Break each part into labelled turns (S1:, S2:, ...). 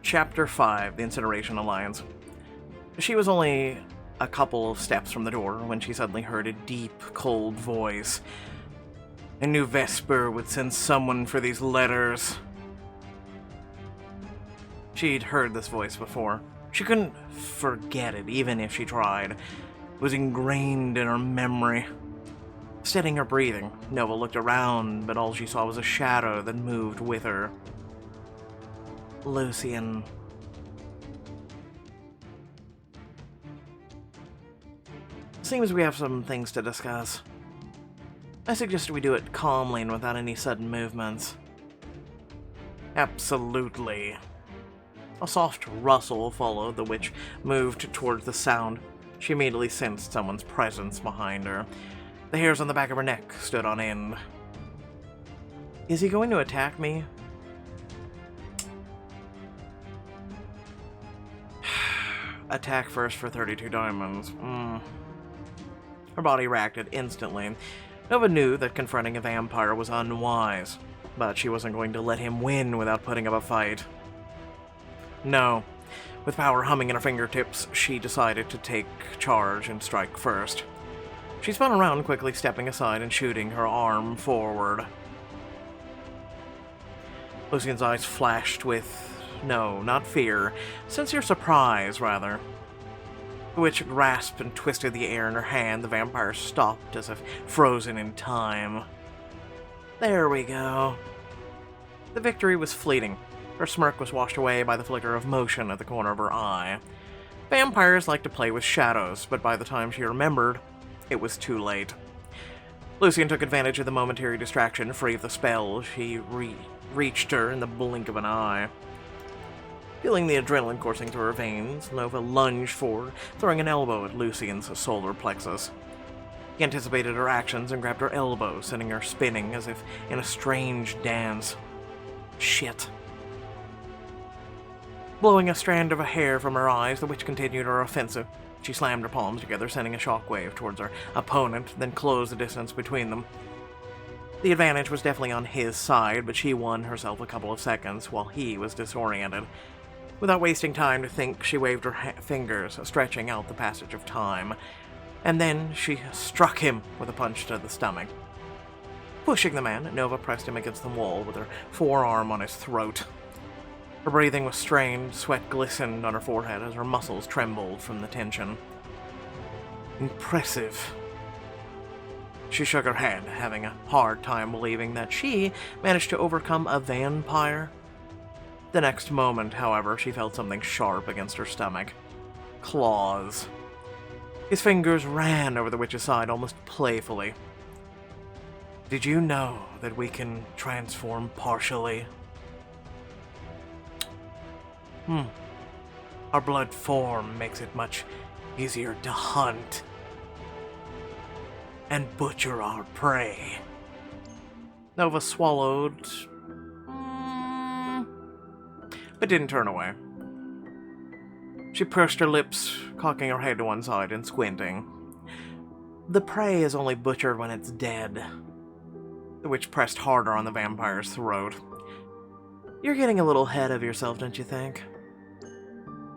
S1: Chapter 5, The Incineration Alliance. She was only a couple of steps from the door when she suddenly heard a deep, cold voice. I knew Vesper would send someone for these letters. She'd heard this voice before. She couldn't forget it, even if she tried. It was ingrained in her memory. Steadying her breathing, Nova looked around, but all she saw was a shadow that moved with her. Lucian. Seems we have some things to discuss. I suggest we do it calmly and without any sudden movements. Absolutely. A soft rustle followed, the witch moved towards the sound. She immediately sensed someone's presence behind her. The hairs on the back of her neck stood on end. Is he going to attack me? Attack first for 32 diamonds. Her body reacted instantly. Nova knew that confronting a vampire was unwise, but she wasn't going to let him win without putting up a fight. No. With power humming in her fingertips, she decided to take charge and strike first. She spun around, quickly stepping aside and shooting her arm forward. Lucian's eyes flashed with, no, not fear, sincere surprise, rather. The witch grasped and twisted the air in her hand. The vampire stopped as if frozen in time. There we go. The victory was fleeting. Her smirk was washed away by the flicker of motion at the corner of her eye. Vampires like to play with shadows, but by the time she remembered, it was too late. Lucian took advantage of the momentary distraction, free of the spell. She reached her in the blink of an eye. Feeling the adrenaline coursing through her veins, Nova lunged forward, throwing an elbow at Lucian's solar plexus. He anticipated her actions and grabbed her elbow, sending her spinning as if in a strange dance. Shit. Blowing a strand of hair from her eyes, the witch continued her offensive. She slammed her palms together, sending a shockwave towards her opponent, then closed the distance between them. The advantage was definitely on his side, but she won herself a couple of seconds while he was disoriented. Without wasting time to think, she waved her fingers, stretching out the passage of time. And then she struck him with a punch to the stomach. Pushing the man, Nova pressed him against the wall with her forearm on his throat. Her breathing was strained, sweat glistened on her forehead as her muscles trembled from the tension. Impressive. She shook her head, having a hard time believing that she managed to overcome a vampire. The next moment, however, she felt something sharp against her stomach. Claws. His fingers ran over the witch's side almost playfully. Did you know that we can transform partially? Our blood form makes it much easier to hunt and butcher our prey. Nova swallowed, but didn't turn away. She pursed her lips, cocking her head to one side and squinting. The prey is only butchered when it's dead. The witch pressed harder on the vampire's throat. You're getting a little ahead of yourself, don't you think?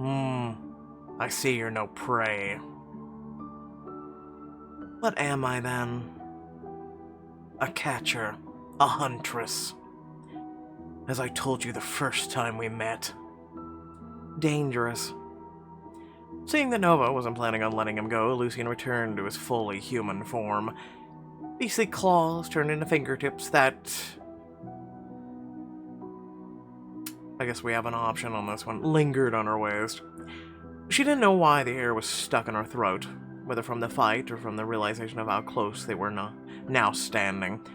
S1: I see you're no prey. What am I, then? A catcher. A huntress. As I told you the first time we met. Dangerous. Seeing that Nova wasn't planning on letting him go, Lucian returned to his fully human form. Beastly claws turned into fingertips that... I guess we have an option on this one. Lingered on her waist. She didn't know why the air was stuck in her throat, whether from the fight or from the realization of how close they were now standing.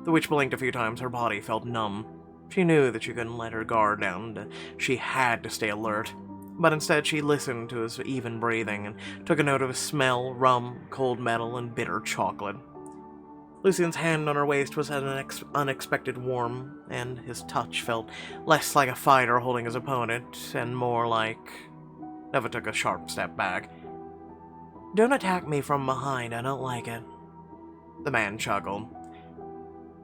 S1: The witch blinked a few times, her body felt numb. She knew that she couldn't let her guard down, that she had to stay alert. But instead she listened to his even breathing and took a note of his smell, rum, cold metal, and bitter chocolate. Lucian's hand on her waist was at an unexpected warm, and his touch felt less like a fighter holding his opponent, and more like... Nova took a sharp step back. Don't attack me from behind, I don't like it. The man chuckled.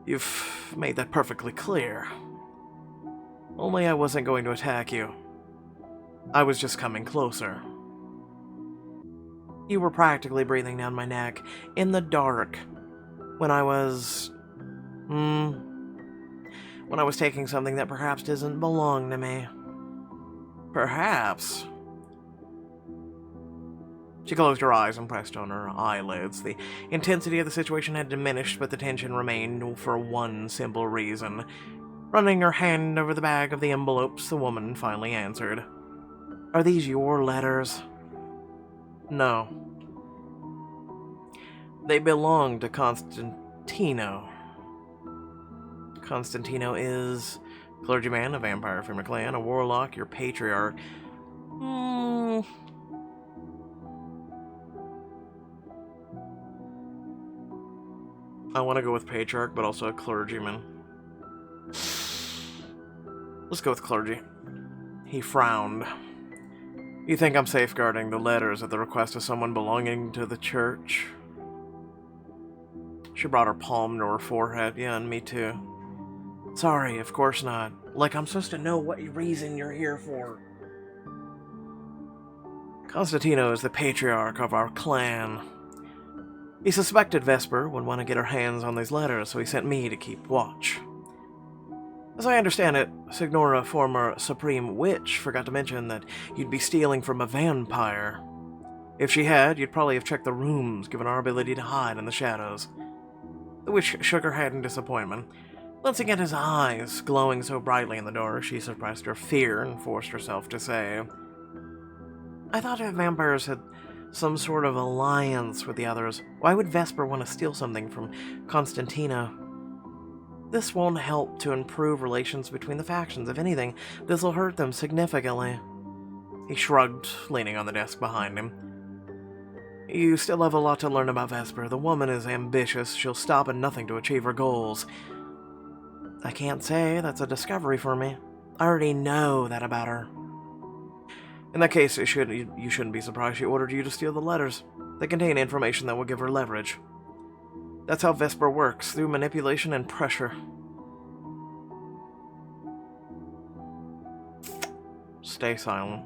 S1: You've made that perfectly clear. Only I wasn't going to attack you. I was just coming closer. You were practically breathing down my neck, in the dark, when I was... when I was taking something that perhaps doesn't belong to me. Perhaps. She closed her eyes and pressed on her eyelids. The intensity of the situation had diminished, but the tension remained for one simple reason. Running her hand over the bag of the envelopes, the woman finally answered. Are these your letters? No. They belong to Constantino. Constantino is clergyman, a vampire from your clan, a warlock, your patriarch. I want to go with patriarch, but also a clergyman. Let's go with clergy. He frowned. You think I'm safeguarding the letters at the request of someone belonging to the church? She brought her palm to her forehead. Yeah, and me too. Sorry, of course not. Like I'm supposed to know what reason you're here for. Constantino is the patriarch of our clan. He suspected Vesper would want to get her hands on these letters, so he sent me to keep watch. As I understand it, Signora, former Supreme Witch, forgot to mention that you'd be stealing from a vampire. If she had, you'd probably have checked the rooms, given our ability to hide in the shadows. The witch shook her head in disappointment. Glancing at his eyes, glowing so brightly in the dark, she suppressed her fear and forced herself to say, I thought if vampires had some sort of alliance with the others, why would Vesper want to steal something from Constantino? This won't help to improve relations between the factions. If anything, this will hurt them significantly. He shrugged, leaning on the desk behind him. You still have a lot to learn about Vesper. The woman is ambitious. She'll stop at nothing to achieve her goals. I can't say that's a discovery for me. I already know that about her. In that case, you shouldn't be surprised she ordered you to steal the letters. They contain information that will give her leverage. That's how Vesper works, through manipulation and pressure. Stay silent.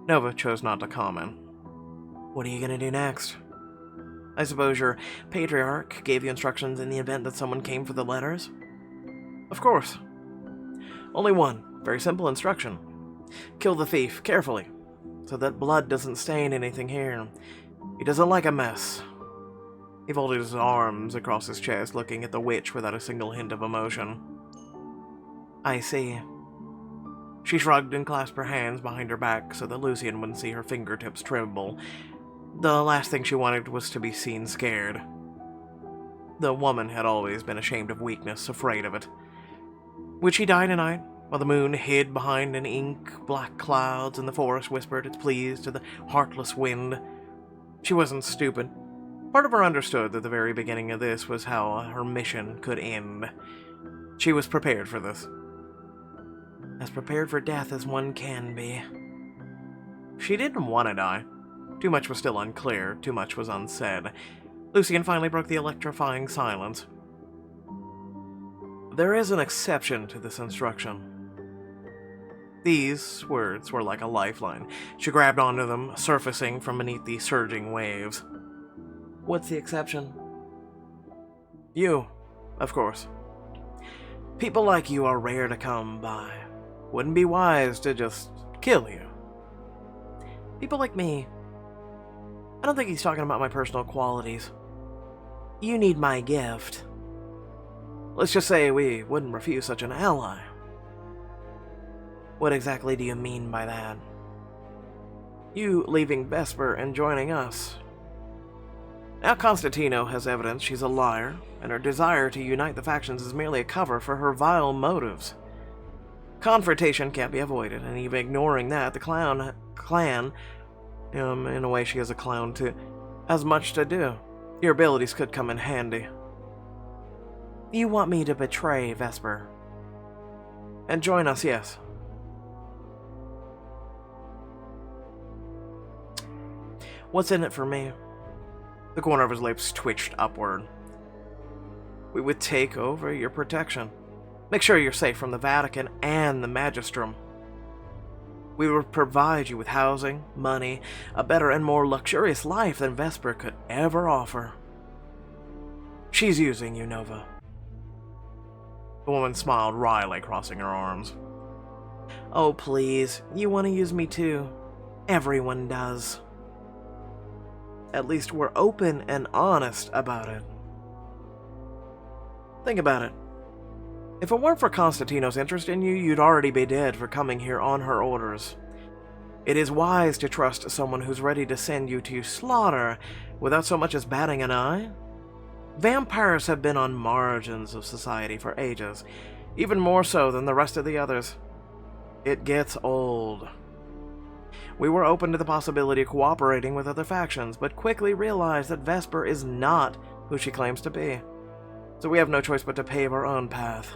S1: Nova chose not to comment. What are you gonna do next? I suppose your patriarch gave you instructions in the event that someone came for the letters? Of course. Only one, very simple instruction. Kill the thief, carefully, so that blood doesn't stain anything here. He doesn't like a mess. He folded his arms across his chest, looking at the witch without a single hint of emotion. I see. She shrugged and clasped her hands behind her back so that Lucian wouldn't see her fingertips tremble. The last thing she wanted was to be seen scared. The woman had always been ashamed of weakness, afraid of it. Would she die tonight, while the moon hid behind an ink-black clouds and the forest whispered its pleas to the heartless wind? She wasn't stupid. Part of her understood that the very beginning of this was how her mission could end. She was prepared for this. As prepared for death as one can be. She didn't want to die. Too much was still unclear, too much was unsaid. Lucian finally broke the electrifying silence. There is an exception to this instruction. These words were like a lifeline. She grabbed onto them, surfacing from beneath the surging waves. What's the exception? You, of course. People like you are rare to come by. Wouldn't be wise to just kill you. People like me. I don't think he's talking about my personal qualities. You need my gift. Let's just say we wouldn't refuse such an ally. What exactly do you mean by that? You leaving Vesper and joining us. Now Constantino has evidence she's a liar, and her desire to unite the factions is merely a cover for her vile motives. Confrontation can't be avoided, and even ignoring that, the clan, in a way she is a clown too, has much to do. Your abilities could come in handy. You want me to betray Vesper? And join us, yes. What's in it for me? The corner of his lips twitched upward. We would take over your protection. Make sure you're safe from the Vatican and the Magistrum. We would provide you with housing, money, a better and more luxurious life than Vesper could ever offer. She's using you, Nova. The woman smiled wryly, crossing her arms. Oh, please, you want to use me too. Everyone does. At least we're open and honest about it. Think about it. If it weren't for Constantino's interest in you, you'd already be dead for coming here on her orders. It is wise to trust someone who's ready to send you to slaughter without so much as batting an eye. Vampires have been on margins of society for ages, even more so than the rest of the others. It gets old. We were open to the possibility of cooperating with other factions, but quickly realized that Vesper is not who she claims to be. So we have no choice but to pave our own path.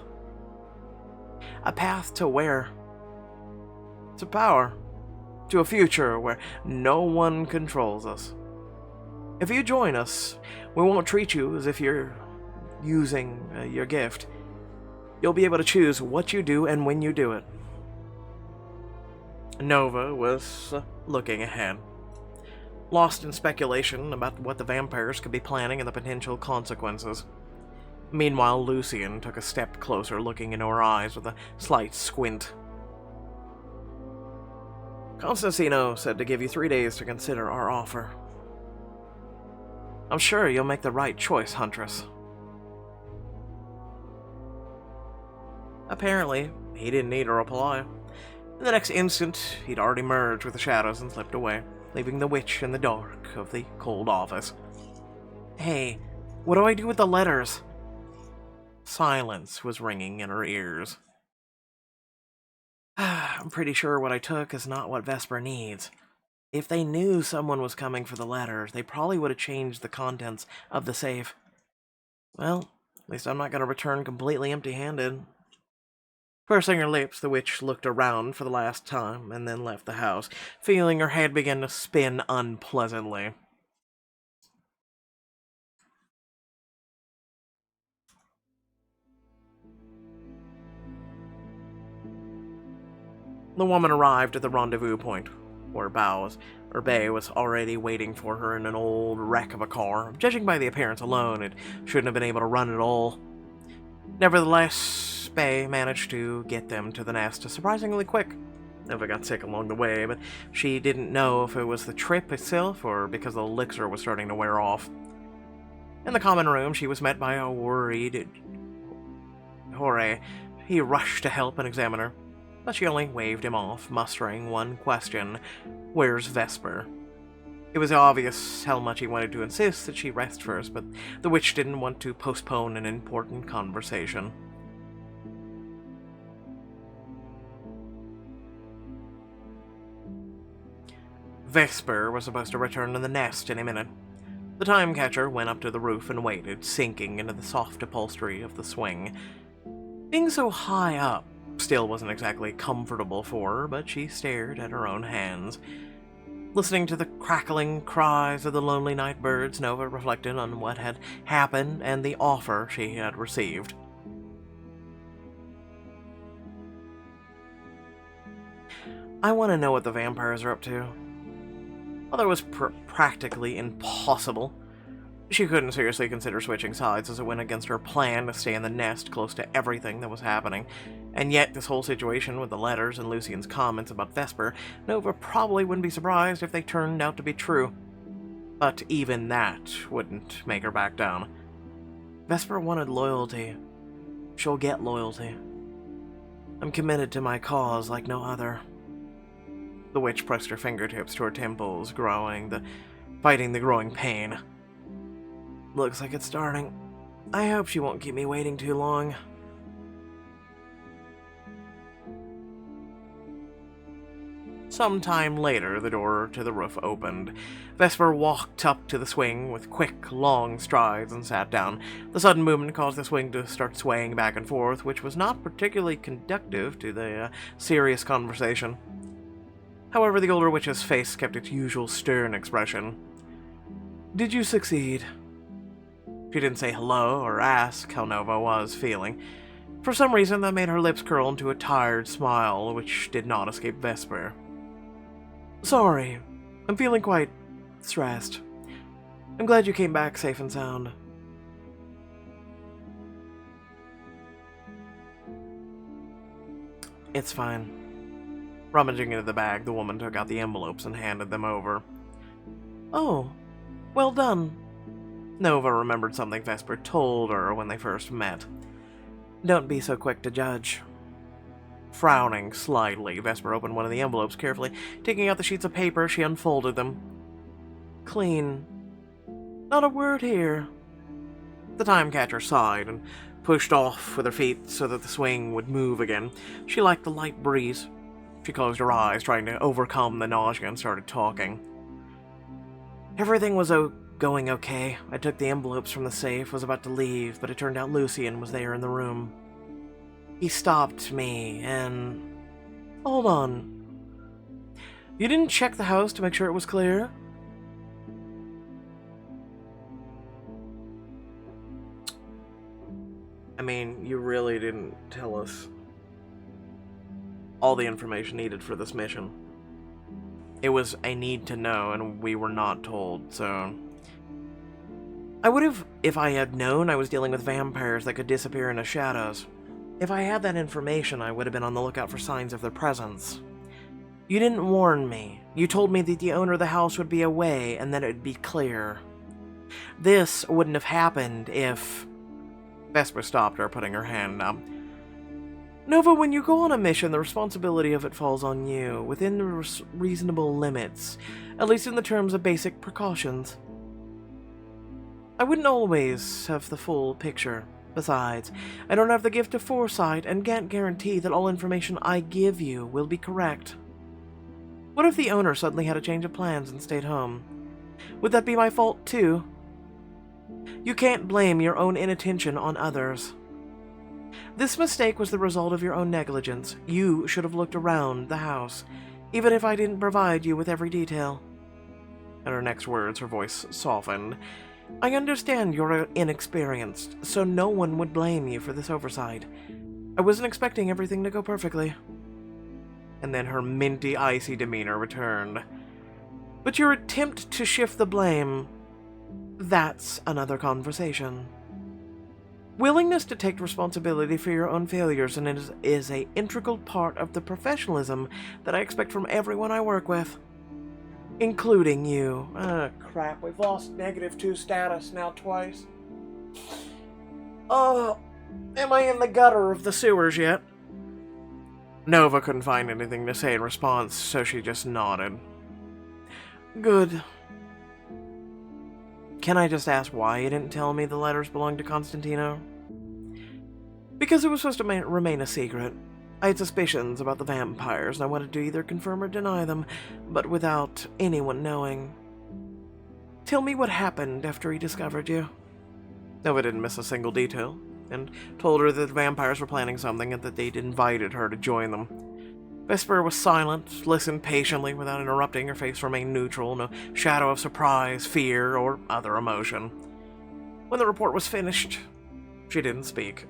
S1: A path to where? To power. To a future where no one controls us. If you join us, we won't treat you as if you're using your gift. You'll be able to choose what you do and when you do it. Nova was looking ahead, lost in speculation about what the vampires could be planning and the potential consequences. Meanwhile, Lucian took a step closer, looking into her eyes with a slight squint. Constantino said to give you 3 days to consider our offer. I'm sure you'll make the right choice, Huntress. Apparently, he didn't need a reply. In the next instant, he'd already merged with the shadows and slipped away, leaving the witch in the dark of the cold office. Hey, what do I do with the letters? Silence was ringing in her ears. I'm pretty sure what I took is not what Vesper needs. If they knew someone was coming for the letters, they probably would have changed the contents of the safe. Well, at least I'm not going to return completely empty-handed. Pursing her lips, the witch looked around for the last time and then left the house, feeling her head begin to spin unpleasantly. The woman arrived at the rendezvous point, where Bay was already waiting for her in an old wreck of a car. Judging by the appearance alone, it shouldn't have been able to run at all. Nevertheless, Bay managed to get them to the nest surprisingly quick. Nova got sick along the way, but she didn't know if it was the trip itself or because the elixir was starting to wear off. In the common room, she was met by a worried Jorge. He rushed to help and examine her, but she only waved him off, mustering one question: where's Vesper? It was obvious how much he wanted to insist that she rest first, but the witch didn't want to postpone an important conversation. Vesper was supposed to return to the nest any minute. The time catcher went up to the roof and waited, sinking into the soft upholstery of the swing. Being so high up still wasn't exactly comfortable for her, but she stared at her own hands. Listening to the crackling cries of the lonely night birds, Nova reflected on what had happened and the offer she had received. I want to know what the vampires are up to. Although it was practically impossible, she couldn't seriously consider switching sides as it went against her plan to stay in the nest close to everything that was happening. And yet, this whole situation with the letters and Lucian's comments about Vesper, Nova probably wouldn't be surprised if they turned out to be true. But even that wouldn't make her back down. Vesper wanted loyalty. She'll get loyalty. I'm committed to my cause like no other. The witch pressed her fingertips to her temples, fighting the growing pain. Looks like it's starting. I hope she won't keep me waiting too long. Sometime later, the door to the roof opened. Vesper walked up to the swing with quick, long strides and sat down. The sudden movement caused the swing to start swaying back and forth, which was not particularly conducive to the serious conversation. However, the older witch's face kept its usual stern expression. Did you succeed? She didn't say hello or ask how Nova was feeling. For some reason, that made her lips curl into a tired smile, which did not escape Vesper. Sorry. I'm feeling quite stressed. I'm glad you came back safe and sound. It's fine. Rummaging into the bag, the woman took out the envelopes and handed them over. Oh, well done. Nova remembered something Vesper told her when they first met. Don't be so quick to judge. Frowning slightly, Vesper opened one of the envelopes carefully. Taking out the sheets of paper, she unfolded them. Clean. Not a word here. The time catcher sighed and pushed off with her feet so that the swing would move again. She liked the light breeze. She closed her eyes, trying to overcome the nausea, and started talking. Everything was going okay. I took the envelopes from the safe, was about to leave, but it turned out Lucian was there in the room. He stopped me, and... Hold on. You didn't check the house to make sure it was clear? I mean, you really didn't tell us all the information needed for this mission. It was a need to know, and we were not told, so... I would have if I had known I was dealing with vampires that could disappear in the shadows. If I had that information, I would have been on the lookout for signs of their presence. You didn't warn me. You told me that the owner of the house would be away, and that it would be clear. This wouldn't have happened if... Vesper stopped her, putting her hand up. Nova, when you go on a mission, the responsibility of it falls on you, within the reasonable limits, at least in the terms of basic precautions. I wouldn't always have the full picture. Besides, I don't have the gift of foresight and can't guarantee that all information I give you will be correct. What if the owner suddenly had a change of plans and stayed home? Would that be my fault too? You can't blame your own inattention on others. This mistake was the result of your own negligence. You should have looked around the house, even if I didn't provide you with every detail. At her next words, her voice softened. I understand you're inexperienced, so no one would blame you for this oversight. I wasn't expecting everything to go perfectly. And then her minty, icy demeanor returned. But your attempt to shift the blame, that's another conversation. Willingness to take responsibility for your own failures and it is an integral part of the professionalism that I expect from everyone I work with. Including you. Crap, we've lost -2 status now twice. Oh, am I in the gutter of the sewers yet? Nova couldn't find anything to say in response, so she just nodded. Good. Can I just ask why you didn't tell me the letters belonged to Constantino? Because it was supposed to remain a secret. I had suspicions about the vampires, and I wanted to either confirm or deny them, but without anyone knowing. Tell me what happened after he discovered you. Nova didn't miss a single detail, and told her that the vampires were planning something and that they'd invited her to join them. Vesper was silent, listened patiently without interrupting. Her face remained neutral, no shadow of surprise, fear, or other emotion. When the report was finished, she didn't speak.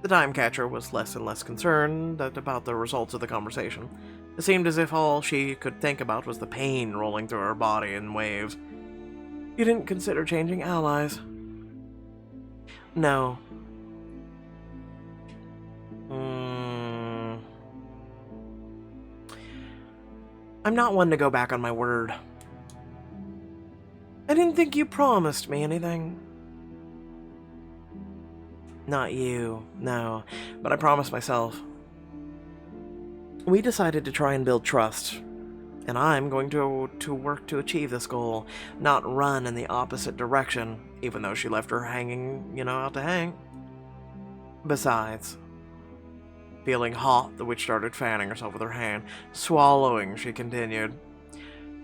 S1: The time catcher was less and less concerned about the results of the conversation. It seemed as if all she could think about was the pain rolling through her body in waves. You didn't consider changing allies? No. I'm not one to go back on my word. I didn't think you promised me anything. Not you, no, but I promised myself. We decided to try and build trust, and I'm going to work to achieve this goal, not run in the opposite direction, even though she left her hanging, out to hang. Besides, feeling hot, the witch started fanning herself with her hand. Swallowing, she continued.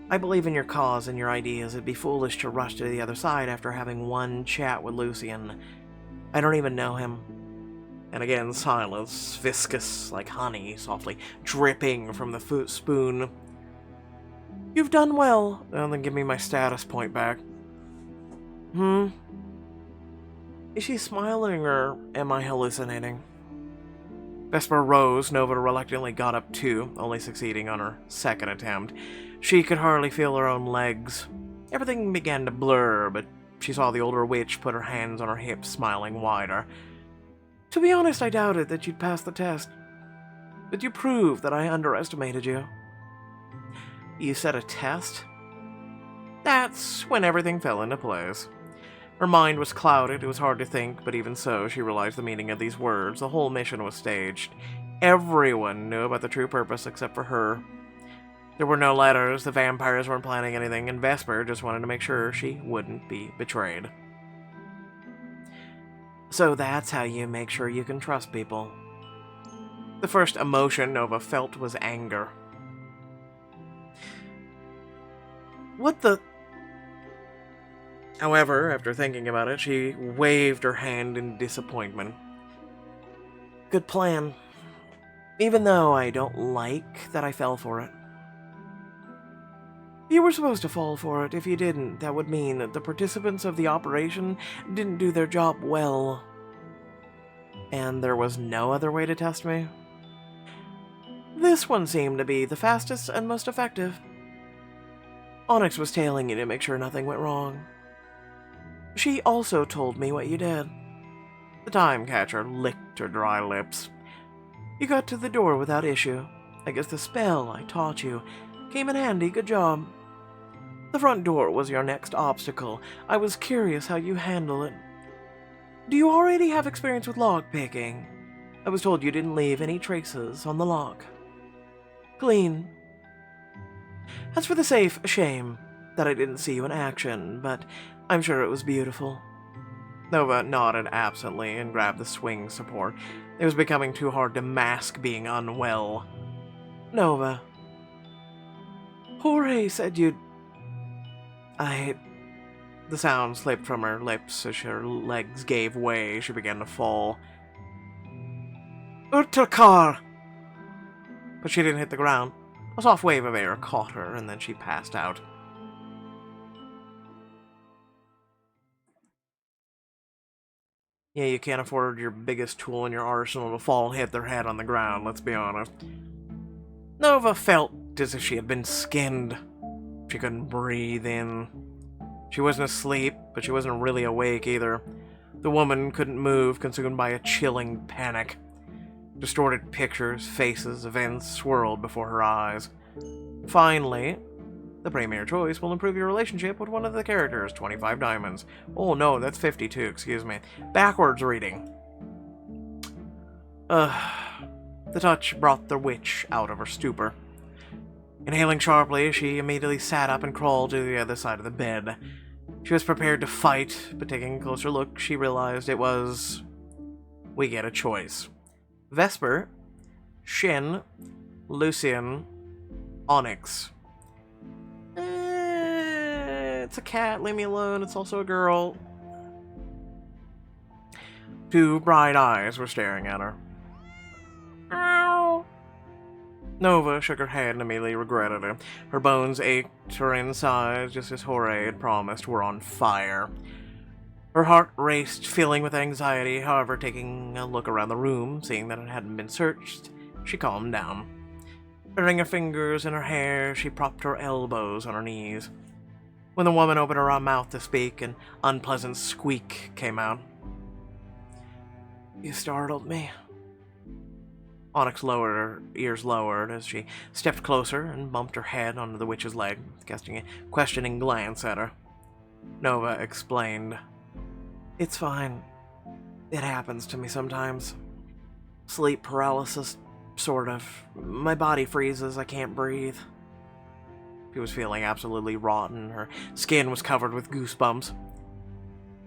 S1: I believe in your cause and your ideas. It'd be foolish to rush to the other side after having one chat with Lucian. I don't even know him. And again, silence, viscous like honey, softly dripping from the spoon. You've done well. Well, then give me my status point back. Is she smiling or am I hallucinating? Vesper rose. Nova reluctantly got up too, only succeeding on her second attempt. She could hardly feel her own legs. Everything began to blur, but she saw the older witch put her hands on her hips, smiling wider. To be honest, I doubted that you'd pass the test. But you proved that I underestimated you. You said a test? That's when everything fell into place. Her mind was clouded, it was hard to think, but even so, she realized the meaning of these words. The whole mission was staged. Everyone knew about the true purpose except for her. There were no letters, the vampires weren't planning anything, and Vesper just wanted to make sure she wouldn't be betrayed. So that's how you make sure you can trust people. The first emotion Nova felt was anger. What the... However, after thinking about it, she waved her hand in disappointment. Good plan. Even though I don't like that I fell for it. You were supposed to fall for it. If you didn't, that would mean that the participants of the operation didn't do their job well. And there was no other way to test me? This one seemed to be the fastest and most effective. Onyx was tailing you to make sure nothing went wrong. She also told me what you did. The time catcher licked her dry lips. You got to the door without issue. I guess the spell I taught you came in handy, good job. The front door was your next obstacle. I was curious how you handle it. Do you already have experience with lockpicking? I was told you didn't leave any traces on the lock. Clean. As for the safe, a shame that I didn't see you in action, but I'm sure it was beautiful. Nova nodded absently and grabbed the swing support. It was becoming too hard to mask being unwell. Nova. Jorge said you'd... The sound slipped from her lips as her legs gave way. She began to fall. Urtakar! But she didn't hit the ground. A soft wave of air caught her, and then she passed out. Yeah, you can't afford your biggest tool in your arsenal to fall and hit their head on the ground, let's be honest. Nova felt as if she had been skinned. She couldn't breathe in. She wasn't asleep, but she wasn't really awake either. The woman couldn't move, consumed by a chilling panic. Distorted pictures, faces, events swirled before her eyes. Finally, the premier choice will improve your relationship with one of the characters. 25 diamonds. Oh no, that's 52, excuse me. Backwards reading. The touch brought the witch out of her stupor. Inhaling sharply, she immediately sat up and crawled to the other side of the bed. She was prepared to fight, but taking a closer look, she realized it was... We get a choice. Vesper, Shin, Lucian, Onyx. It's a cat, leave me alone, it's also a girl. Two bright eyes were staring at her. Ow! Nova shook her head and immediately regretted it. Her bones ached, her insides, just as Jorge had promised, were on fire. Her heart raced, filling with anxiety. However, taking a look around the room, seeing that it hadn't been searched, she calmed down. Burying her fingers in her hair, she propped her elbows on her knees. When the woman opened her mouth to speak, an unpleasant squeak came out. You startled me. Onyx lowered her ears lowered as she stepped closer and bumped her head onto the witch's leg, casting a questioning glance at her. Nova explained. It's fine. It happens to me sometimes. Sleep paralysis, sort of. My body freezes, I can't breathe. She was feeling absolutely rotten. Her skin was covered with goosebumps.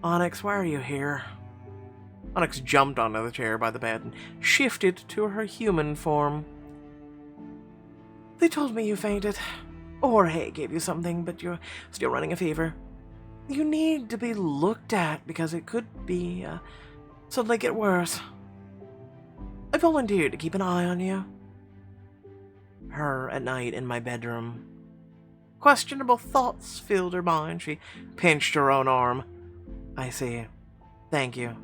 S1: Onyx, why are you here? Onyx jumped onto the chair by the bed and shifted to her human form. They told me you fainted. Jorge gave you something, but you're still running a fever. You need to be looked at because it could be, suddenly get worse. I volunteered to keep an eye on you. Her at night in my bedroom. Questionable thoughts filled her mind. She pinched her own arm. I see. Thank you.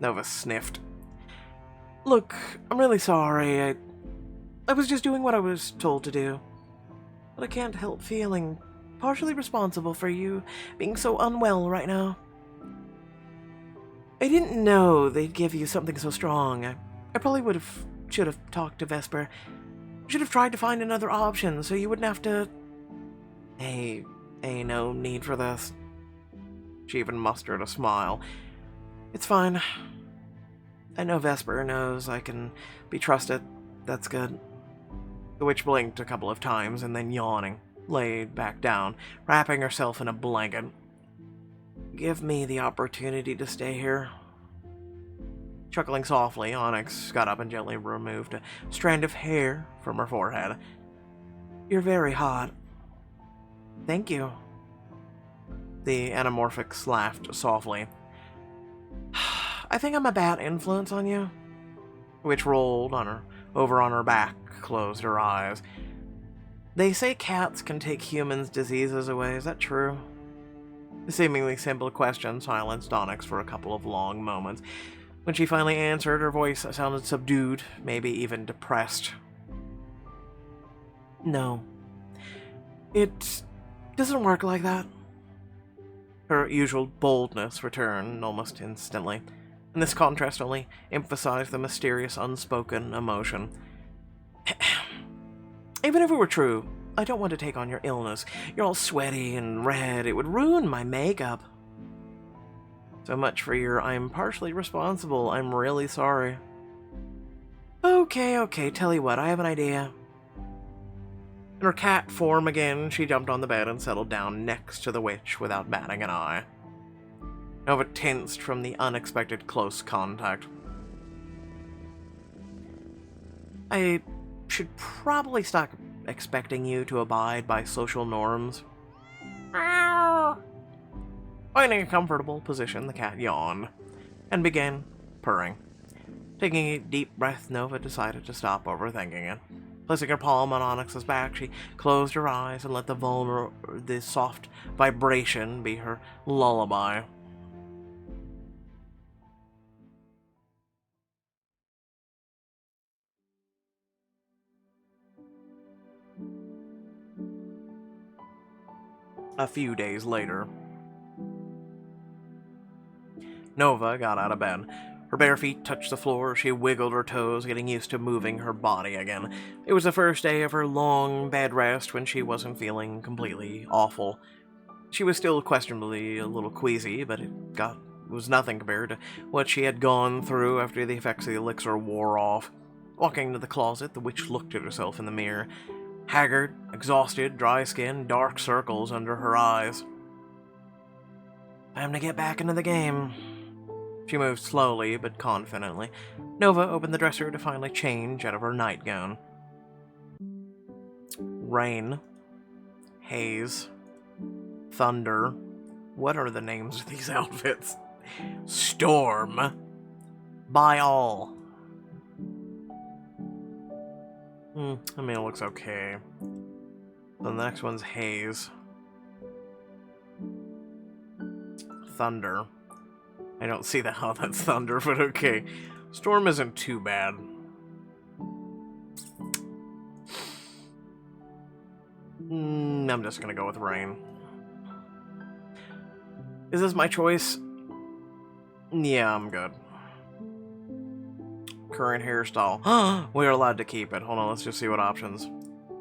S1: Nova sniffed. Look, I'm really sorry. I was just doing what I was told to do. But I can't help feeling partially responsible for you being so unwell right now. I didn't know they'd give you something so strong. I probably should have talked to Vesper. Should have tried to find another option so you wouldn't have to... Hey, ain't no need for this. She even mustered a smile. It's fine. I know Vesper knows I can be trusted. That's good. The witch blinked a couple of times and then, yawning, laid back down, wrapping herself in a blanket. Give me the opportunity to stay here. Chuckling softly, Onyx got up and gently removed a strand of hair from her forehead. You're very hot. Thank you. The Anamorphix laughed softly. I think I'm a bad influence on you. The witch rolled over on her back, closed her eyes. They say cats can take humans' diseases away. Is that true? The seemingly simple question silenced Onyx for a couple of long moments. When she finally answered, her voice sounded subdued, maybe even depressed. No. It doesn't work like that. Her usual boldness returned almost instantly, and this contrast only emphasized the mysterious unspoken emotion. Even if it were true, I don't want to take on your illness. You're all sweaty and red. It would ruin my makeup. So much for your I'm partially responsible. I'm really sorry. Okay, tell you what, I have an idea. In her cat form again, she jumped on the bed and settled down next to the witch without batting an eye. Nova tensed from the unexpected close contact. I should probably stop expecting you to abide by social norms. Finding a comfortable position, the cat yawned and began purring. Taking a deep breath, Nova decided to stop overthinking it. Placing her palm on Onyx's back, she closed her eyes and let the soft vibration be her lullaby. A few days later, Nova got out of bed. Her bare feet touched the floor. She wiggled her toes, getting used to moving her body again. It was the first day of her long bed rest when she wasn't feeling completely awful. She was still questionably a little queasy, but it was nothing compared to what she had gone through after the effects of the elixir wore off. Walking to the closet, the witch looked at herself in the mirror. Haggard, exhausted, dry skin, dark circles under her eyes. Time to get back into the game. She moved slowly but confidently. Nova opened the dresser to finally change out of her nightgown. Rain. Haze. Thunder. What are the names of these outfits? Storm. By all. I mean, it looks okay. Then the next one's Haze. Thunder. I don't see how that's thunder, but okay. Storm isn't too bad. I'm just gonna go with rain. Is this my choice? Yeah, I'm good. Current hairstyle. We are allowed to keep it. Hold on, let's just see what options.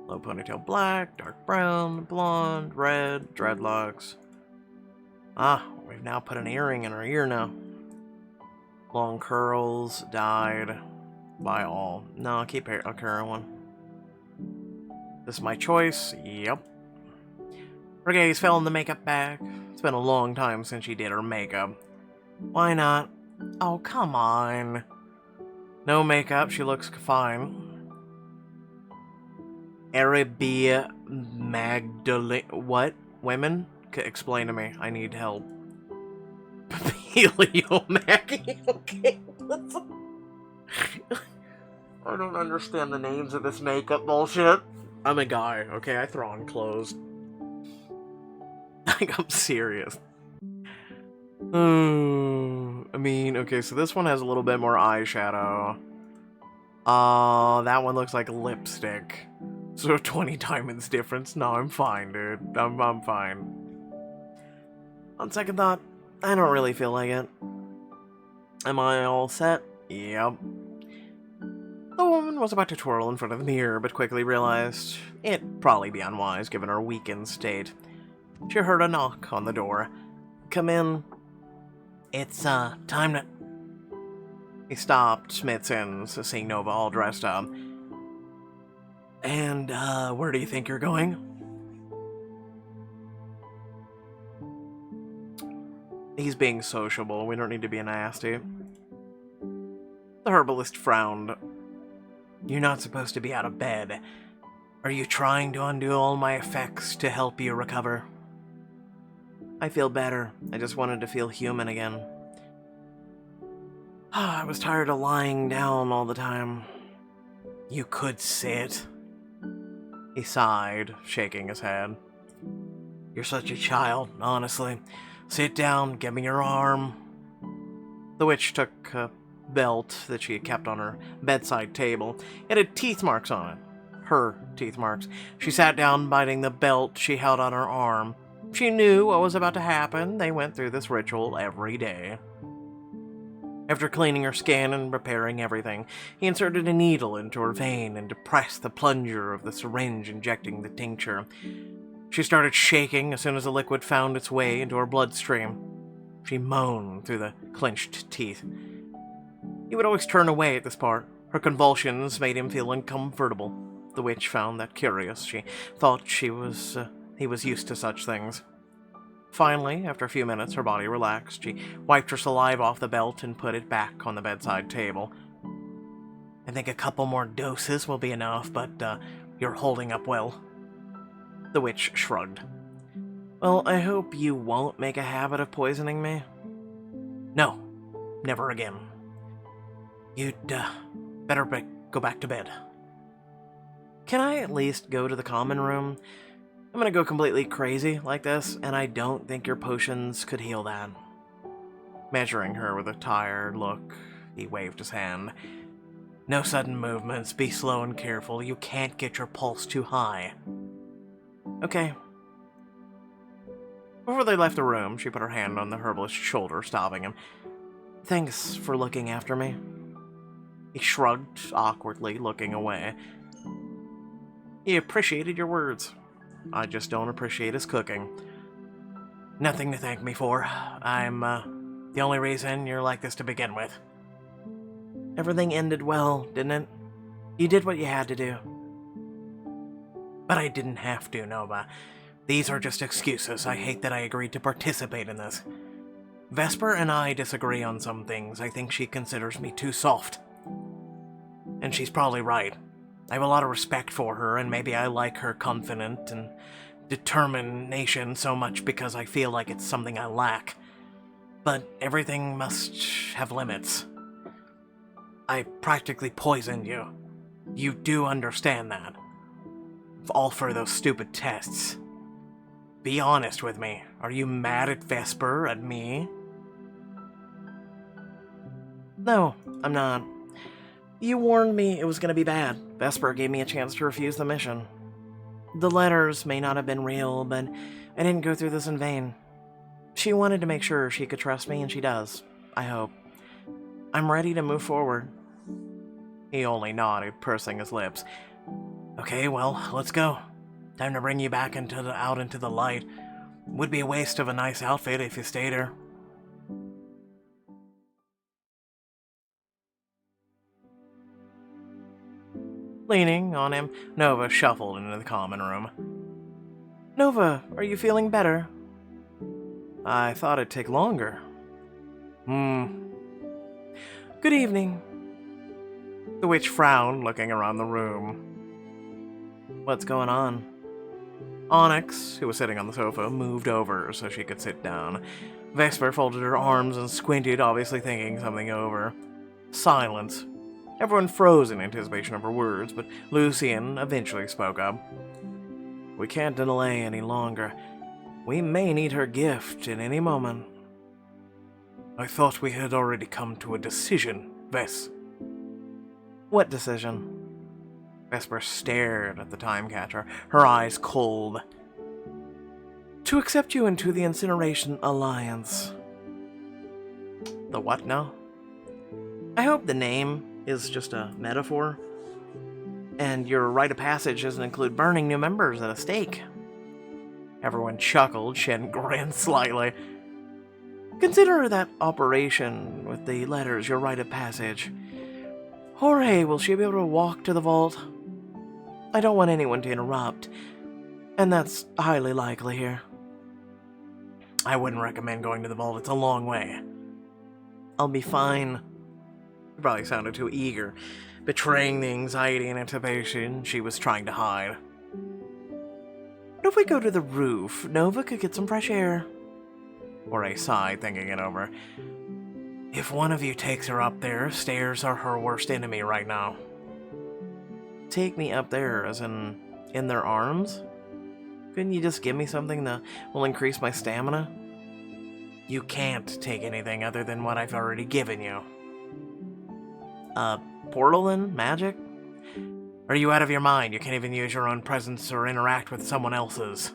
S1: Low ponytail black, dark brown, blonde, red, dreadlocks. We've now put an earring in her ear now. Long curls, dyed, by all. No, I'll keep a current one. This is my choice. Yep. Her gaze fell in the makeup bag. It's been a long time since she did her makeup. Why not? Oh, come on. No makeup, she looks fine. Arabia Magdalene. What? Women? Explain to me. I need help. Paleo Maggie. Okay. I don't understand the names of this makeup bullshit. I'm a guy, okay? I throw on clothes. Like, I'm serious. I mean, okay, so this one has a little bit more eyeshadow. Oh, that one looks like lipstick. So 20 diamonds difference? No, I'm fine, dude. I'm fine. On second thought, I don't really feel like it. Am I all set? Yep. The woman was about to twirl in front of the mirror, but quickly realized it'd probably be unwise given her weakened state. She heard a knock on the door. Come in. It's, time to... He stopped mid-sentence, seeing Nova all dressed up. And, where do you think you're going? He's being sociable. We don't need to be nasty. The herbalist frowned. You're not supposed to be out of bed. Are you trying to undo all my effects to help you recover? I feel better. I just wanted to feel human again. I was tired of lying down all the time. You could sit. He sighed, shaking his head. You're such a child, honestly. Sit down, give me your arm. The witch took a belt that she had kept on her bedside table. It had teeth marks on it. Her teeth marks. She sat down, biting the belt she held on her arm. She knew what was about to happen. They went through this ritual every day. After cleaning her skin and preparing everything, he inserted a needle into her vein and depressed the plunger of the syringe injecting the tincture. She started shaking as soon as the liquid found its way into her bloodstream. She moaned through the clenched teeth. He would always turn away at this part. Her convulsions made him feel uncomfortable. The witch found that curious. She thought he was used to such things. Finally, after a few minutes, her body relaxed. She wiped her saliva off the belt and put it back on the bedside table. I think a couple more doses will be enough, but you're holding up well. The witch shrugged. Well, I hope you won't make a habit of poisoning me. No, never again. You'd better go back to bed. Can I at least go to the common room? I'm gonna go completely crazy like this, and I don't think your potions could heal that. Measuring her with a tired look, he waved his hand. No sudden movements, be slow and careful. You can't get your pulse too high. Okay. Before they left the room, she put her hand on the herbalist's shoulder, stopping him. Thanks for looking after me. He shrugged awkwardly, looking away. He appreciated your words. I just don't appreciate his cooking. Nothing to thank me for. I'm, the only reason you're like this to begin with. Everything ended well, didn't it? You did what you had to do. But I didn't have to, Nova. These are just excuses. I hate that I agreed to participate in this. Vesper and I disagree on some things. I think she considers me too soft. And she's probably right. I have a lot of respect for her, and maybe I like her confident and determination so much because I feel like it's something I lack. But everything must have limits. I practically poisoned you. You do understand that. All for those stupid tests. Be honest with me. Are you mad at Vesper, at me? No, I'm not. You warned me it was going to be bad. Vesper gave me a chance to refuse the mission. The letters may not have been real, but I didn't go through this in vain. She wanted to make sure she could trust me, and she does. I hope. I'm ready to move forward. He only nodded, pursing his lips. Okay, well, let's go. Time to bring you back out into the light. Would be a waste of a nice outfit if you stayed here. Leaning on him, Nova shuffled into the common room. Nova, are you feeling better? I thought it'd take longer. Good evening. The witch frowned, looking around the room. What's going on? Onyx, who was sitting on the sofa, moved over so she could sit down. Vesper folded her arms and squinted, obviously thinking something over. Silence. Everyone froze in anticipation of her words, but Lucian eventually spoke up. We can't delay any longer. We may need her gift at any moment. I thought we had already come to a decision, Ves. What decision? Vesper stared at the time catcher, her eyes cold. To accept you into the Incineration Alliance. The what now? I hope the name is just a metaphor, and your rite of passage doesn't include burning new members at a stake. Everyone chuckled. Shen grinned slightly. Consider that operation with the letters your rite of passage. Jorge, will she be able to walk to the vault? I don't want anyone to interrupt, and that's highly likely here. I wouldn't recommend going to the vault. It's a long way. I'll be fine. She probably sounded too eager, betraying the anxiety and anticipation she was trying to hide. What if we go to the roof? Nova could get some fresh air. Jorge sighed, thinking it over. If one of you takes her up there, stairs are her worst enemy right now. Take me up there, as in their arms? Couldn't you just give me something that will increase my stamina? You can't take anything other than what I've already given you. Portal then? Magic? Are you out of your mind? You can't even use your own presence or interact with someone else's.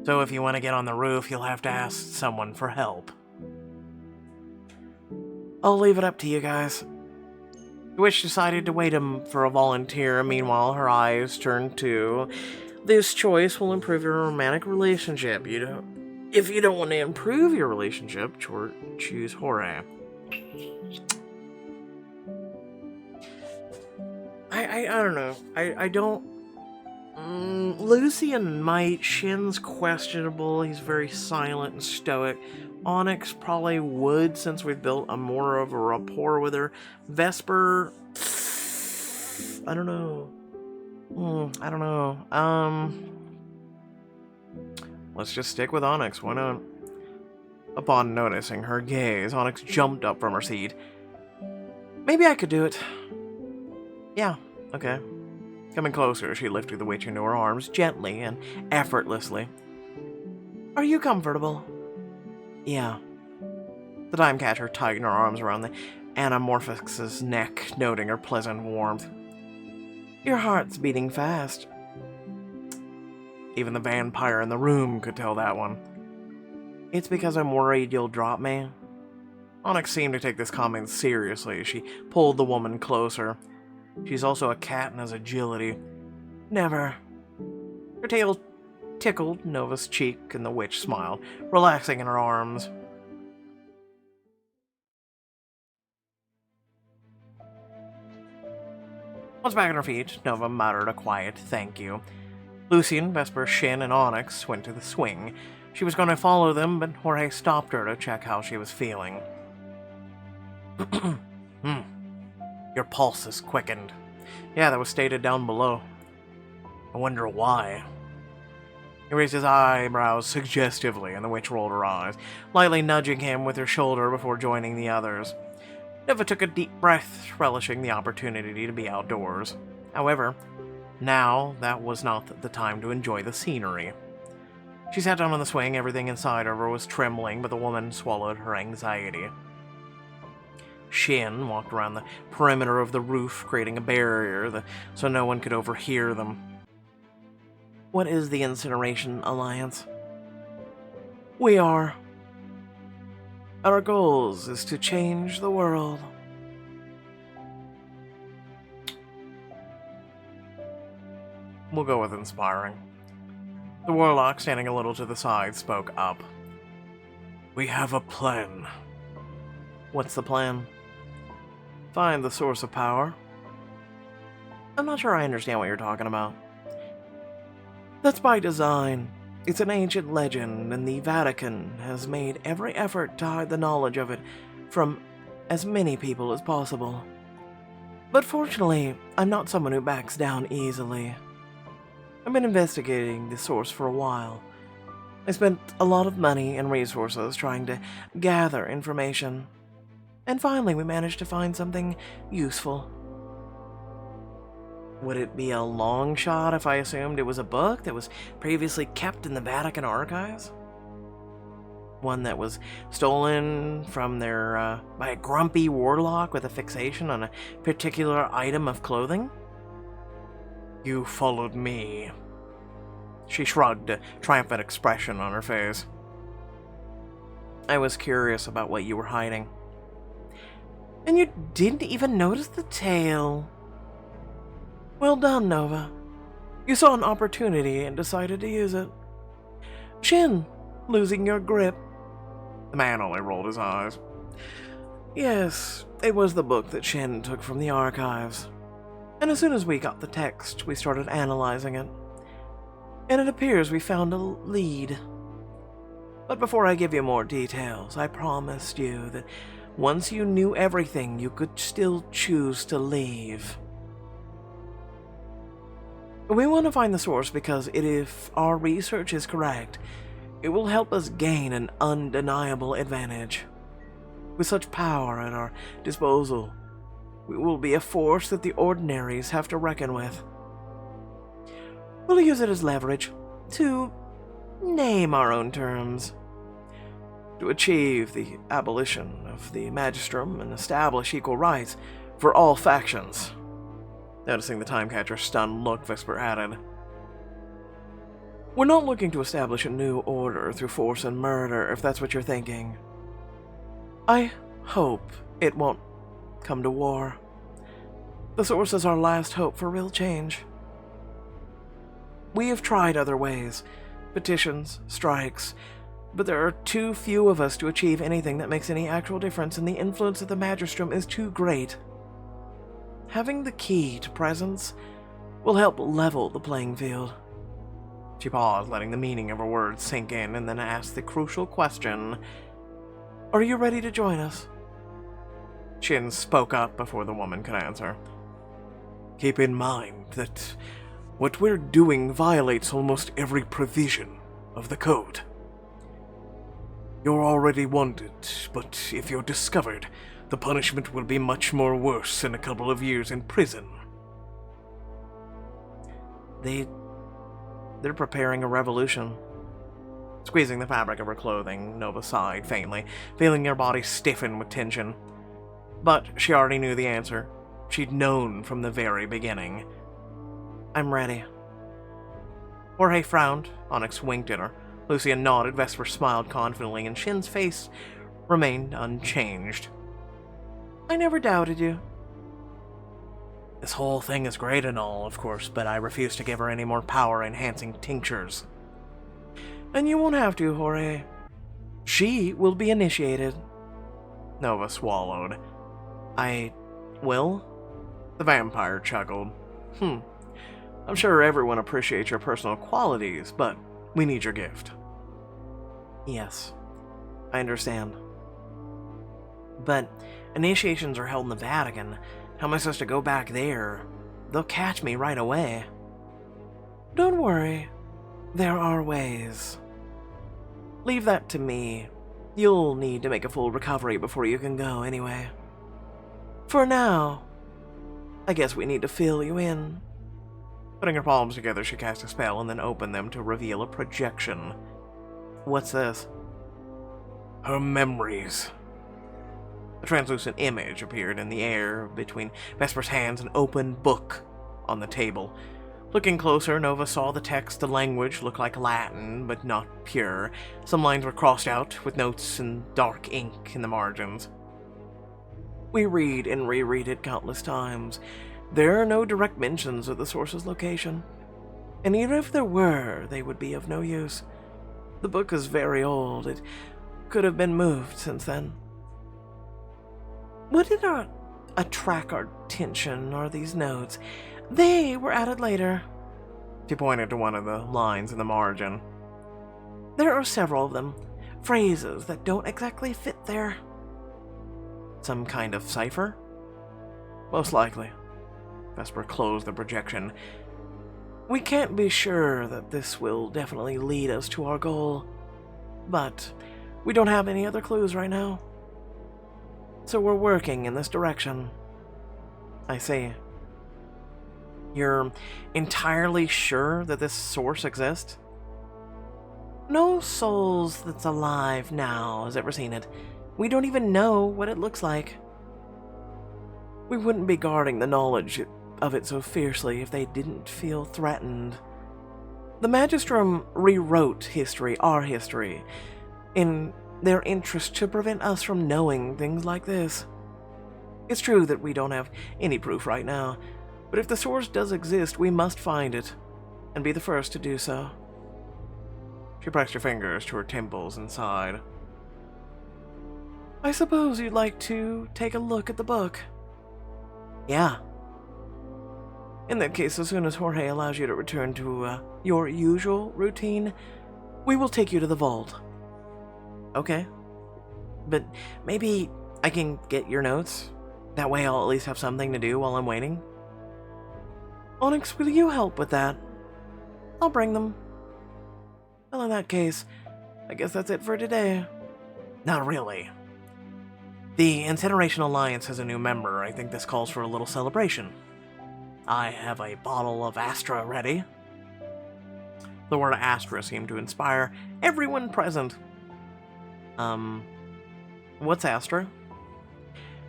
S1: So if you want to get on the roof, you'll have to ask someone for help. I'll leave it up to you guys. The witch decided to wait for a volunteer. Meanwhile, her eyes turned to... This choice will improve your romantic relationship. If you don't want to improve your relationship, choose Jorge. I don't know. I don't... Lucian might. Shin's questionable. He's very silent and stoic. Onyx probably would, since we've built more of a rapport with her. Vesper... I don't know. I don't know. Let's just stick with Onyx. Why not? Upon noticing her gaze, Onyx jumped up from her seat. Maybe I could do it. Yeah, okay. Coming closer, she lifted the witch into her arms, gently and effortlessly. Are you comfortable? Yeah. The time catcher tightened her arms around the Anamorphix's neck, noting her pleasant warmth. Your heart's beating fast. Even the vampire in the room could tell that one. It's because I'm worried you'll drop me. Onyx seemed to take this comment seriously as she pulled the woman closer. She's also a cat and has agility. Never. Her tail tickled Nova's cheek, and the witch smiled, relaxing in her arms. Once back on her feet, Nova muttered a quiet thank you. Lucian, Vesper, Shin, and Onyx went to the swing. She was going to follow them, but Jorge stopped her to check how she was feeling. Your pulse is quickened. Yeah, that was stated down below. I wonder why. He raised his eyebrows suggestively, and the witch rolled her eyes, lightly nudging him with her shoulder before joining the others. Nova took a deep breath, relishing the opportunity to be outdoors. However, now that was not the time to enjoy the scenery. She sat down on the swing, everything inside of her was trembling, but the woman swallowed her anxiety. Shin walked around the perimeter of the roof, creating a barrier so no one could overhear them. What is the Incineration Alliance? We are. Our goals is to change the world. We'll go with inspiring. The warlock, standing a little to the side, spoke up. We have a plan. What's the plan? Find the source of power. I'm not sure I understand what you're talking about. That's by design. It's an ancient legend, and the Vatican has made every effort to hide the knowledge of it from as many people as possible. But fortunately, I'm not someone who backs down easily. I've been investigating the source for a while. I spent a lot of money and resources trying to gather information. And finally, we managed to find something useful. Would it be a long shot if I assumed it was a book that was previously kept in the Vatican archives? One that was stolen from their, by a grumpy warlock with a fixation on a particular item of clothing? You followed me. She shrugged, a triumphant expression on her face. I was curious about what you were hiding. And you didn't even notice the tail. Well done, Nova. You saw an opportunity and decided to use it. Shin, losing your grip. The man only rolled his eyes. Yes, it was the book that Shin took from the archives. And as soon as we got the text, we started analyzing it. And it appears we found a lead. But before I give you more details, I promised you that once you knew everything, you could still choose to leave. We want to find the source because if our research is correct, it will help us gain an undeniable advantage. With such power at our disposal, we will be a force that the ordinaries have to reckon with. We'll use it as leverage to name our own terms, to achieve the abolition of the Magistrum and establish equal rights for all factions. Noticing the Timecatcher's stunned look, Vesper added, We're not looking to establish a new order through force and murder, if that's what you're thinking. I hope it won't come to war. The Source is our last hope for real change. We have tried other ways, petitions, strikes, but there are too few of us to achieve anything that makes any actual difference, and the influence of the Magistrum is too great. Having the key to presence will help level the playing field. She paused, letting the meaning of her words sink in, and then asked the crucial question, Are you ready to join us? Shin spoke up before the woman could answer. Keep in mind that what we're doing violates almost every provision of the code. You're already wanted, but if you're discovered, the punishment will be much more worse than a couple of years in prison. They're preparing a revolution. Squeezing the fabric of her clothing, Nova sighed faintly, feeling her body stiffen with tension. But she already knew the answer. She'd known from the very beginning. I'm ready. Jorge frowned. Onyx winked at her. Lucia nodded. Vesper smiled confidently, and Shin's face remained unchanged. I never doubted you. This whole thing is great and all, of course, but I refuse to give her any more power-enhancing tinctures. And you won't have to, Jorge. She will be initiated. Nova swallowed. I will? The vampire chuckled. I'm sure everyone appreciates your personal qualities, but we need your gift. Yes, I understand. But initiations are held in the Vatican. How am I supposed to go back there? They'll catch me right away. Don't worry. There are ways. Leave that to me. You'll need to make a full recovery before you can go anyway. For now, I guess we need to fill you in. Putting her palms together, she cast a spell and then opened them to reveal a projection. What's this? Her memories. A translucent image appeared in the air between Vesper's hands, an open book on the table. Looking closer, Nova saw the text. The language looked like Latin, but not pure. Some lines were crossed out, with notes in dark ink in the margins. We read and reread it countless times. There are no direct mentions of the source's location. And even if there were, they would be of no use. The book is very old. It could have been moved since then. What did attract our attention are these notes? They were added later. She pointed to one of the lines in the margin. There are several of them. Phrases that don't exactly fit there. Some kind of cipher? Most likely. Vesper closed the projection. We can't be sure that this will definitely lead us to our goal, but we don't have any other clues right now. So we're working in this direction. I see. You're entirely sure that this source exists? No souls that's alive now has ever seen it. We don't even know what it looks like. We wouldn't be guarding the knowledge of it so fiercely if they didn't feel threatened. The Magistrum rewrote history, our history, in their interest to prevent us from knowing things like this. It's true that we don't have any proof right now, but if the source does exist, we must find it, and be the first to do so. She pressed her fingers to her temples and sighed. I suppose you'd like to take a look at the book. Yeah. In that case, as soon as Jorge allows you to return to your usual routine, we will take you to the vault. Okay. But maybe I can get your notes? That way I'll at least have something to do while I'm waiting. Onyx, will you help with that? I'll bring them. Well, in that case, I guess that's it for today. Not really. The Incineration Alliance has a new member. I think this calls for a little celebration. I have a bottle of Astra ready. The word Astra seemed to inspire everyone present. What's Astra?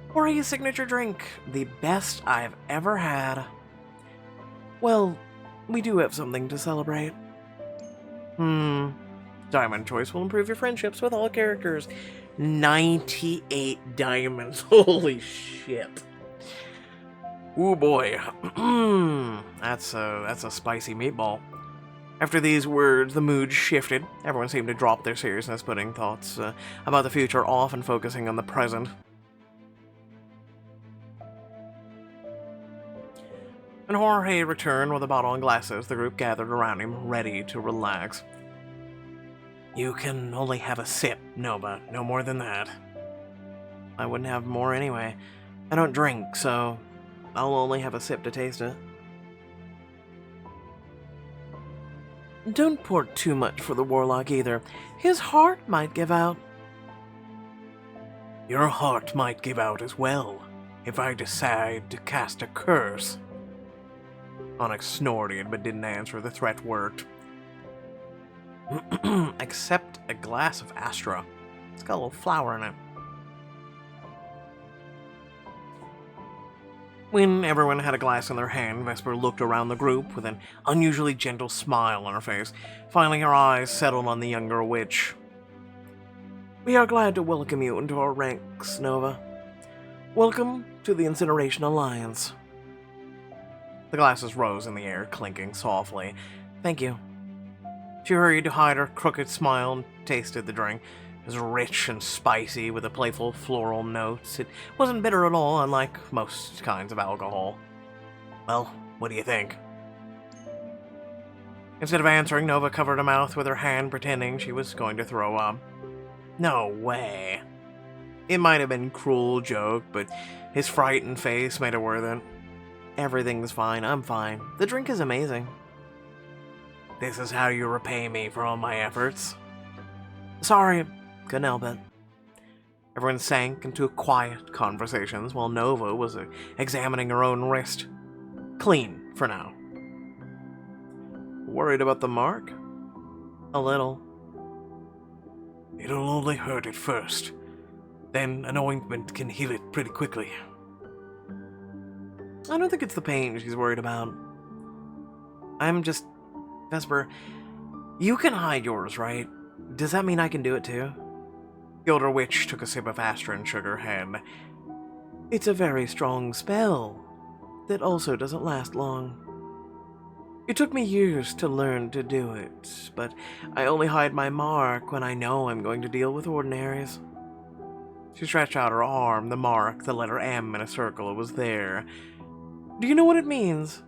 S1: Jorge's signature drink. The best I've ever had. Well, we do have something to celebrate. Diamond choice will improve your friendships with all characters. 98 diamonds. Holy shit. Ooh boy. That's a spicy meatball. After these words, the mood shifted. Everyone seemed to drop their seriousness, putting thoughts about the future off and focusing on the present. When Jorge returned with a bottle and glasses, the group gathered around him, ready to relax. You can only have a sip, Nova. No more than that. I wouldn't have more anyway. I don't drink, so I'll only have a sip to taste it. Don't pour too much for the warlock either. His heart might give out. Your heart might give out as well, if I decide to cast a curse. Onyx snorted, but didn't answer. The threat worked. Accept a glass of Astra. It's got a little flower in it. When everyone had a glass in their hand, Vesper looked around the group with an unusually gentle smile on her face. Finally, her eyes settled on the younger witch. We are glad to welcome you into our ranks, Nova. Welcome to the Incineration Alliance. The glasses rose in the air, clinking softly. Thank you. She hurried to hide her crooked smile and tasted the drink. It was rich and spicy with a playful floral notes. It wasn't bitter at all, unlike most kinds of alcohol. Well, what do you think? Instead of answering, Nova covered her mouth with her hand, pretending she was going to throw up. No way. It might have been a cruel joke, but his frightened face made it worth it. Everything's fine, I'm fine. The drink is amazing. This is how you repay me for all my efforts. Sorry, couldn't help it. Everyone sank into quiet conversations while Nova was examining her own wrist. Clean, for now. Worried about the mark? A little. It'll only hurt at first. Then an ointment can heal it pretty quickly. I don't think it's the pain she's worried about. I'm just... Vesper, you can hide yours, right? Does that mean I can do it too? The older witch took a sip of Astra and shook her head. It's a very strong spell that also doesn't last long. It took me years to learn to do it, but I only hide my mark when I know I'm going to deal with ordinaries. She stretched out her arm, the mark, the letter M in a circle, it was there. Do you know what it means?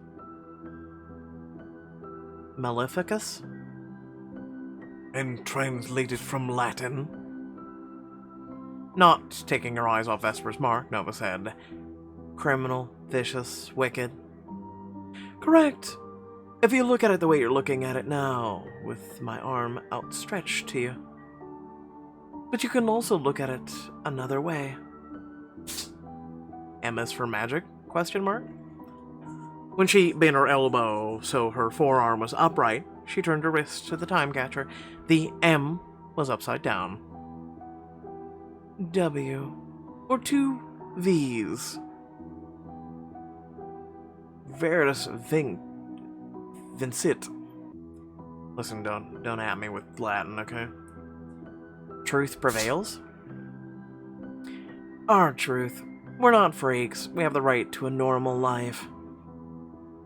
S1: Maleficus? And translated from Latin? Not taking her eyes off Vesper's mark, Nova said. Criminal, vicious, wicked. Correct. If you look at it the way you're looking at it now, with my arm outstretched to you. But you can also look at it another way. M is for magic? Question mark? When she bent her elbow so her forearm was upright, she turned her wrist to the time catcher. The M was upside down. W. Or two V's. Veritas Vincit. Listen, don't at me with Latin, okay? Truth prevails? Our truth. We're not freaks. We have the right to a normal life.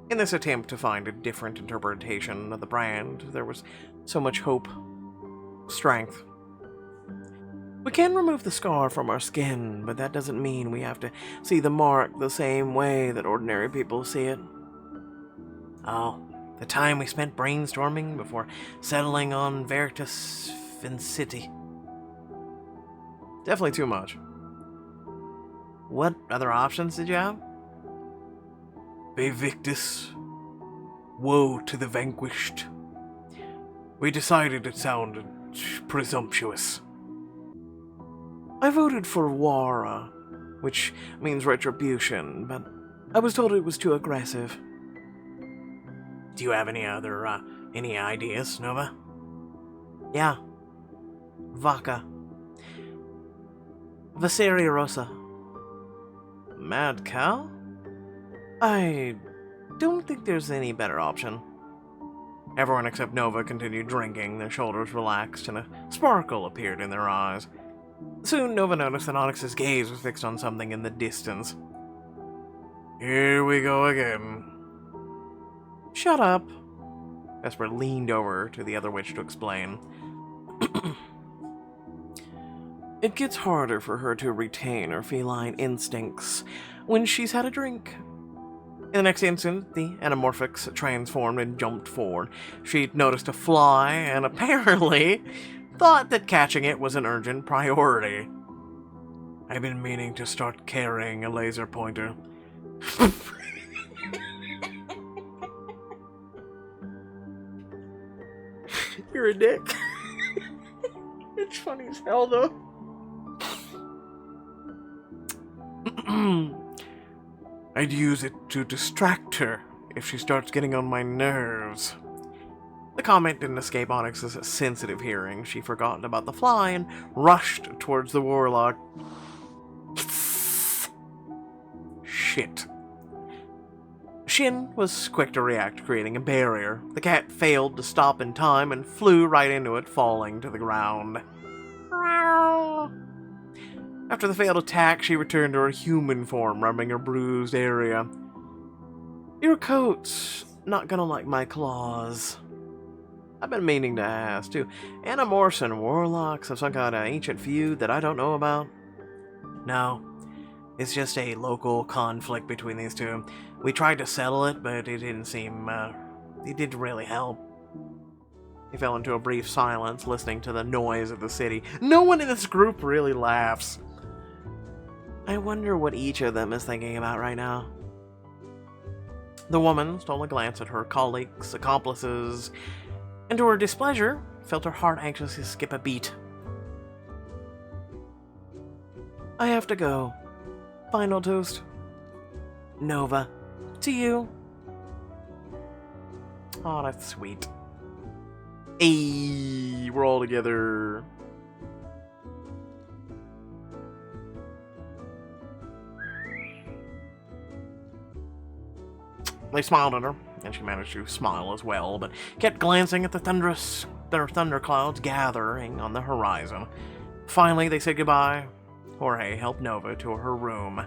S1: In this attempt to find a different interpretation of the brand, there was so much hope, strength. We can remove the scar from our skin, but that doesn't mean we have to see the mark the same way that ordinary people see it. Oh, the time we spent brainstorming before settling on Veritas Vinciti. Definitely too much. What other options did you have? Victus. Woe to the vanquished. We decided it sounded presumptuous. I voted for Wara, which means retribution, but I was told it was too aggressive. Do you have any other, any ideas, Nova? Yeah. Vaca. Vaseria Rosa. Mad cow? I don't think there's any better option. Everyone except Nova continued drinking, their shoulders relaxed, and a sparkle appeared in their eyes. Soon, Nova noticed that Onyx's gaze was fixed on something in the distance. Here we go again. Shut up. Vesper leaned over to the other witch to explain. It gets harder for her to retain her feline instincts when she's had a drink. In the next instant, the anamorphics transformed and jumped forward. She noticed a fly and apparently thought that catching it was an urgent priority. I've been meaning to start carrying a laser pointer. You're a dick. It's funny as hell, though. I'd use it to distract her if she starts getting on my nerves. The comment didn't escape Onyx's sensitive hearing. She forgot about the fly and rushed towards the warlock. Shit. Shin was quick to react, creating a barrier. The cat failed to stop in time and flew right into it, falling to the ground. After the failed attack, she returned to her human form, rubbing her bruised area. Your coat's not gonna like my claws. I've been meaning to ask, too. Animorphs and warlocks have some kind of ancient feud that I don't know about? No. It's just a local conflict between these two. We tried to settle it, but it didn't seem, it didn't really help. He fell into a brief silence, listening to the noise of the city. No one in this group really laughs. I wonder what each of them is thinking about right now. The woman stole a glance at her colleagues, accomplices, and to her displeasure, felt her heart anxiously skip a beat. I have to go. Final toast. Nova. To you. Oh, that's sweet. Ayy, we're all together. They smiled at her, and she managed to smile as well, but kept glancing at the thunderclouds gathering on the horizon. Finally, they said goodbye. Jorge helped Nova to her room.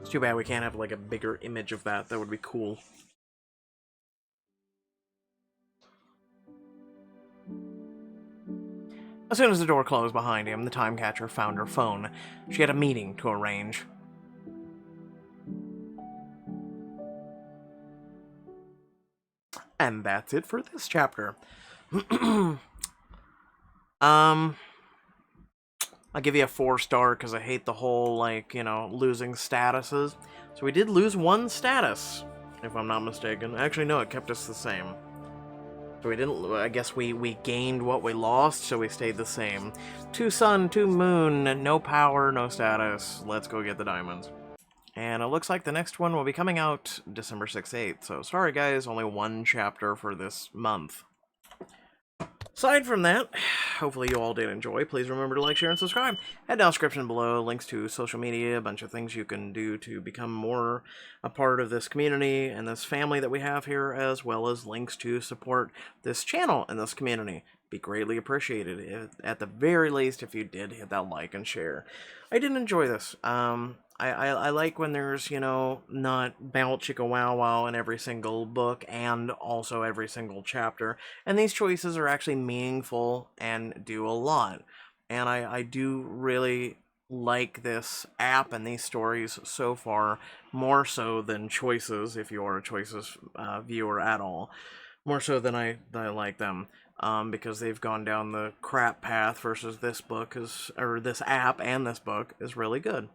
S1: It's too bad we can't have, like, a bigger image of that. That would be cool. As soon as the door closed behind him, the time catcher found her phone. She had a meeting to arrange. And that's it for this chapter. I'll give you a 4-star because I hate the whole, like, you know, losing statuses. So we did lose one status, if I'm not mistaken. Actually, no, it kept us the same. So we didn't, I guess we gained what we lost, so we stayed the same. 2 sun, 2 moon, no power, no status. Let's go get the diamonds. And it looks like the next one will be coming out December 6th, 8th. So sorry guys, only one chapter for this month. Aside from that, hopefully you all did enjoy. Please remember to like, share, and subscribe. Head down description below, links to social media, a bunch of things you can do to become more a part of this community and this family that we have here, as well as links to support this channel and this community. Be greatly appreciated. At the very least, if you did hit that like and share. I did enjoy this. I like when there's, you know, not bow chicka wow wow in every single book and also every single chapter. And these choices are actually meaningful and do a lot. And I do really like this app and these stories so far, more so than Choices, if you are a Choices viewer at all. More so than I like them. Because they've gone down the crap path versus this book or this app and this book is really good.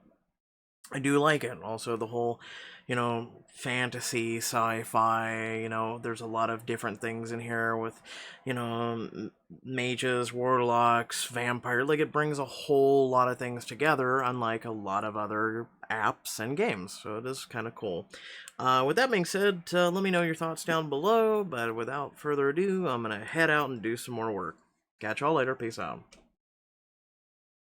S1: I do like it. Also, the whole, you know, fantasy, sci-fi, you know, there's a lot of different things in here with, you know, mages, warlocks, vampire. Like, it brings a whole lot of things together, unlike a lot of other apps and games. So it is kind of cool. With that being said, let me know your thoughts down below. But without further ado, I'm going to head out and do some more work. Catch y'all later. Peace out.